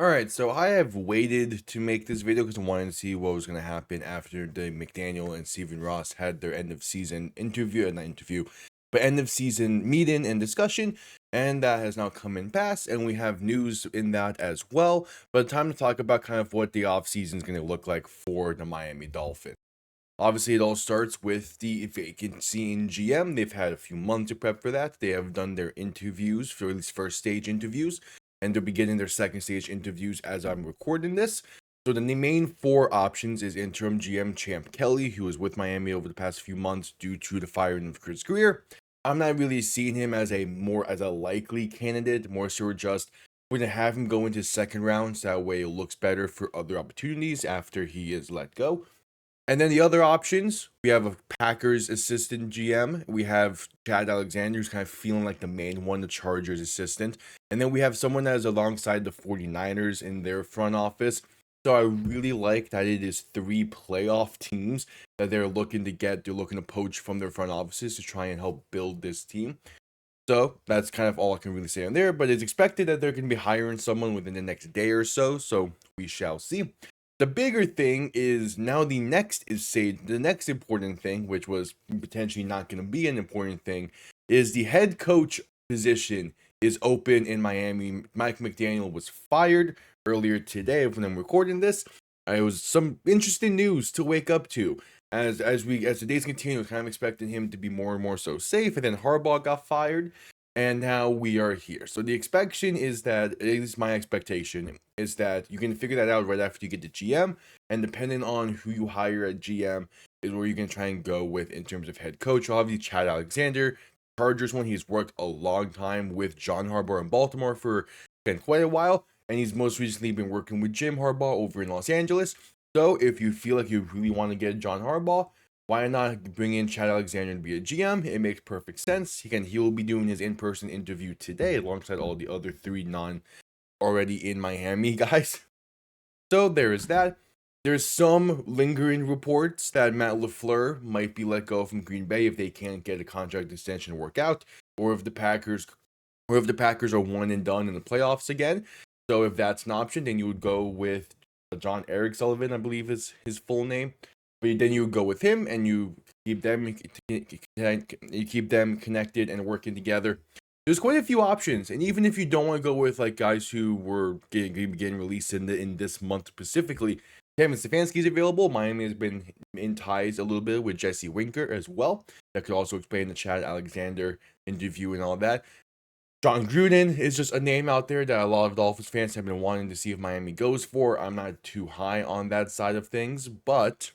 Alright, so I have waited to make this video because I wanted to see what was going to happen after the McDaniel and Steven Ross had their end of season interview, not interview, but end of season meeting and discussion, and that has now come in pass, and we have news in that as well. But time to talk about kind of what the offseason is going to look like for the Miami Dolphins. Obviously, it all starts with the vacancy in GM. They've had a few months to prep for that. They have done their interviews, for at least first stage interviews, and they're beginning their second stage interviews as I'm recording this. So the main four options is interim GM Champ Kelly, who was with Miami over the past few months due to the firing of Chris Greer. I'm not really seeing him as a likely candidate, more so just we're gonna have him go into second rounds. That way it looks better for other opportunities after he is let go. And then the other options, we have a Packers assistant GM. We have Chad Alexander, who's kind of feeling like the main one, the Chargers assistant. And then we have someone that is alongside the 49ers in their front office. So I really like that it is three playoff teams that they're looking to get. They're looking to poach from their front offices to try and help build this team. So that's kind of all I can really say on there. But it's expected that they're going to be hiring someone within the next day or so. So we shall see. The bigger thing is now the next important thing, which was potentially not going to be an important thing, is the head coach position is open in Miami. Mike McDaniel was fired earlier today when I'm recording this. It was some interesting news to wake up to. As the days continue, I was kind of expecting him to be more and more so safe, and then Harbaugh got fired, and now we are here. So the expectation is that, at least my expectation, is that you can figure that out right after you get the GM, and depending on who you hire at GM is where you can try and go with in terms of head coach. Obviously, Chad Alexander, Chargers one, he's worked a long time with John Harbaugh in Baltimore for been quite a while, and he's most recently been working with Jim Harbaugh over in Los Angeles. So if you feel like you really want to get John Harbaugh, why not bring in Chad Alexander to be a GM? It makes perfect sense. He will be doing his in-person interview today alongside all the other three already in Miami guys. So there is that. There's some lingering reports that Matt LaFleur might be let go from Green Bay if they can't get a contract extension to work out, or if the Packers are one and done in the playoffs again. So if that's an option, then you would go with John Eric Sullivan, I believe is his full name. But then you would go with him and you keep them connected and working together. There's quite a few options, and even if you don't want to go with like guys who were getting released in this month specifically, Kevin Stefanski is available. Miami has been in ties a little bit with Jesse Winker as well. That could also explain the Chad Alexander interview and all that. John Gruden is just a name out there that a lot of Dolphins fans have been wanting to see if Miami goes for. I'm not too high on that side of things, but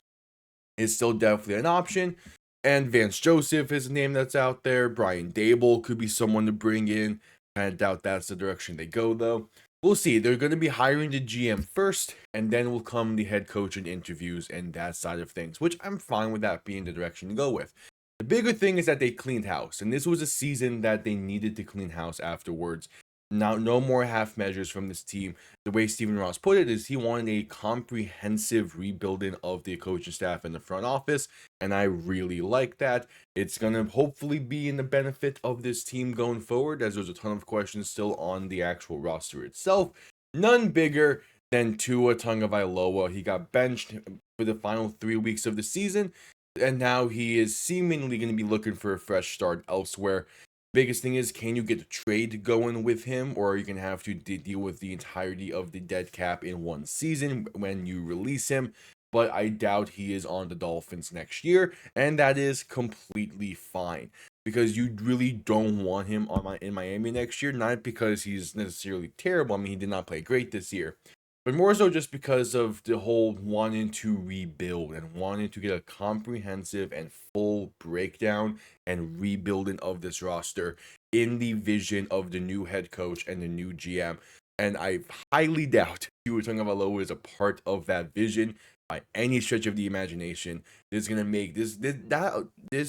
it's still definitely an option. And Vance Joseph is a name that's out there. Brian Dable could be someone to bring in. Kind of doubt that's the direction they go, though. We'll see. They're going to be hiring the GM first, and then will come the head coach and interviews and that side of things, which I'm fine with that being the direction to go with. The bigger thing is that they cleaned house, and this was a season that they needed to clean house afterwards. Now, no more half measures from this team. The way Steven Ross put it is he wanted a comprehensive rebuilding of the coaching staff and the front office, and I really like that. It's going to hopefully be in the benefit of this team going forward, as there's a ton of questions still on the actual roster itself. None bigger than Tua Tagovailoa. He got benched for the final 3 weeks of the season, and now he is seemingly going to be looking for a fresh start elsewhere. Biggest thing is, can you get a trade going with him, or are you going to have to deal with the entirety of the dead cap in one season when you release him? But I doubt he is on the Dolphins next year, and that is completely fine because you really don't want him in Miami next year. Not because he's necessarily terrible. I mean, he did not play great this year, but more so just because of the whole wanting to rebuild and wanting to get a comprehensive and full breakdown and rebuilding of this roster in the vision of the new head coach and the new GM. And I highly doubt Tua Tagovailoa is a part of that vision by any stretch of the imagination. This is gonna make this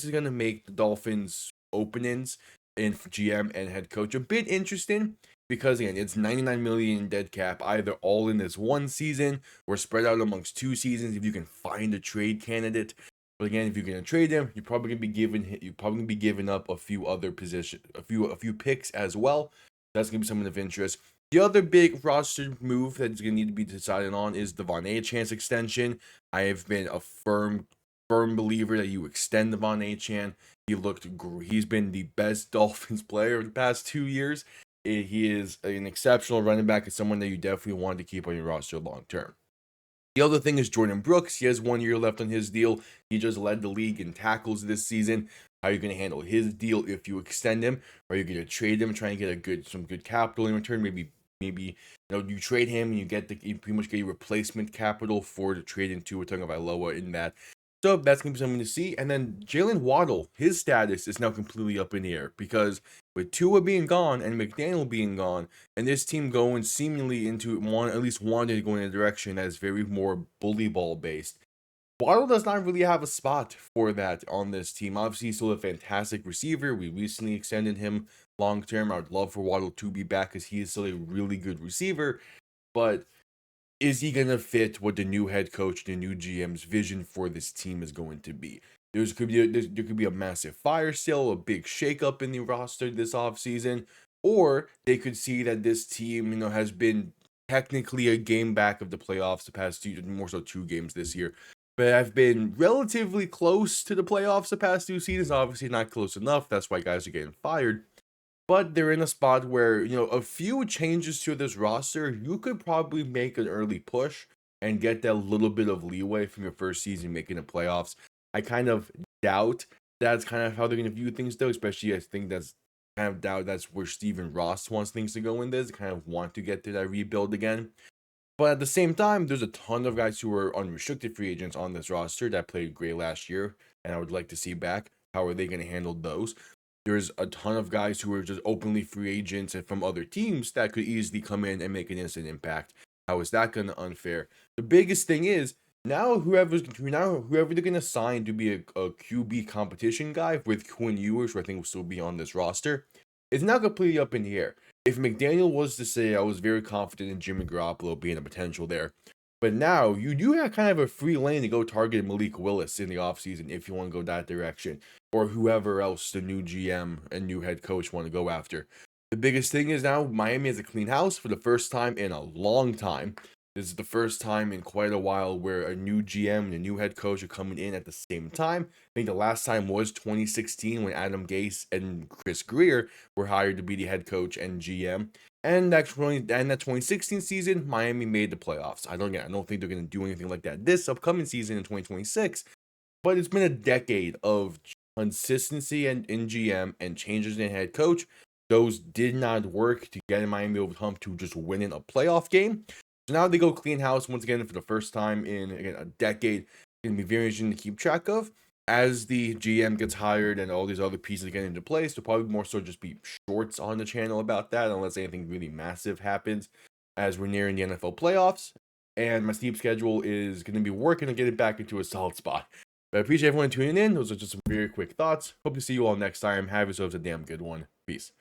is gonna make the Dolphins openings in GM and head coach a bit interesting because again, it's 99 million in dead cap, either all in this one season or spread out amongst 2 seasons if you can find a trade candidate. But again, if you're gonna trade him, you're probably gonna be giving up a few other positions, a few picks as well. That's gonna be something of interest. The other big roster move that's going to need to be decided on is the Von Achane extension. I have been a firm believer that you extend the Von Achane. He's been the best Dolphins player of the past 2 years. He is an exceptional running back and someone that you definitely want to keep on your roster long term. The other thing is Jordan Brooks. He has 1 year left on his deal. He just led the league in tackles this season. How are you going to handle his deal if you extend him? Are you going to trade him, try and get some good capital in return? Maybe you trade him and you pretty much get your replacement capital for the trade into a Tagovailoa in that. So that's going to be something to see. And then Jalen Waddle, his status is now completely up in the air because with Tua being gone and McDaniel being gone, and this team going seemingly into at least wanting to go in a direction that is very more bully ball based. Waddle does not really have a spot for that on this team. Obviously, he's still a fantastic receiver. We recently extended him long term. I would love for Waddle to be back because he is still a really good receiver. But is he going to fit what the new head coach, the new GM's vision for this team is going to be? There could be a massive fire sale, a big shakeup in the roster this offseason, or they could see that this team, has been technically a game back of the playoffs the past more so 2 games this year. But I've been relatively close to the playoffs the past 2 seasons. Obviously, not close enough. That's why guys are getting fired. But they're in a spot where, a few changes to this roster, you could probably make an early push and get that little bit of leeway from your first season making the playoffs. I kind of doubt that's kind of how they're going to view things, though, especially I think that's where Stephen Ross wants things to go in this, kind of want to get to that rebuild again. But at the same time, there's a ton of guys who are unrestricted free agents on this roster that played great last year, and I would like to see back. How are they going to handle those? There's a ton of guys who are just openly free agents and from other teams that could easily come in and make an instant impact. How is that going to unfair? The biggest thing is whoever they're going to sign to be a QB competition guy with Quinn Ewers, who I think will still be on this roster, is now completely up in the air. If McDaniel was to say, I was very confident in Jimmy Garoppolo being a potential there, but now you do have kind of a free lane to go target Malik Willis in the offseason if you want to go that direction, or whoever else the new GM and new head coach want to go after. The biggest thing is now Miami has a clean house for the first time in a long time. This is the first time in quite a while where a new GM and a new head coach are coming in at the same time. I think the last time was 2016 when Adam Gase and Chris Greer were hired to be the head coach and GM. And that 2016 season, Miami made the playoffs. I don't think they're going to do anything like that this upcoming season in 2026. But it's been a decade of consistency in GM and changes in head coach. Those did not work to get Miami over the hump to just winning a playoff game. So now they go clean house once again for the first time in a decade. It's going to be very interesting to keep track of. As the GM gets hired and all these other pieces get into place, there'll probably more so just be shorts on the channel about that, unless anything really massive happens as we're nearing the NFL playoffs. And my sleep schedule is going to be working to get it back into a solid spot. But I appreciate everyone tuning in. Those are just some very quick thoughts. Hope to see you all next time. Have yourselves a damn good one. Peace.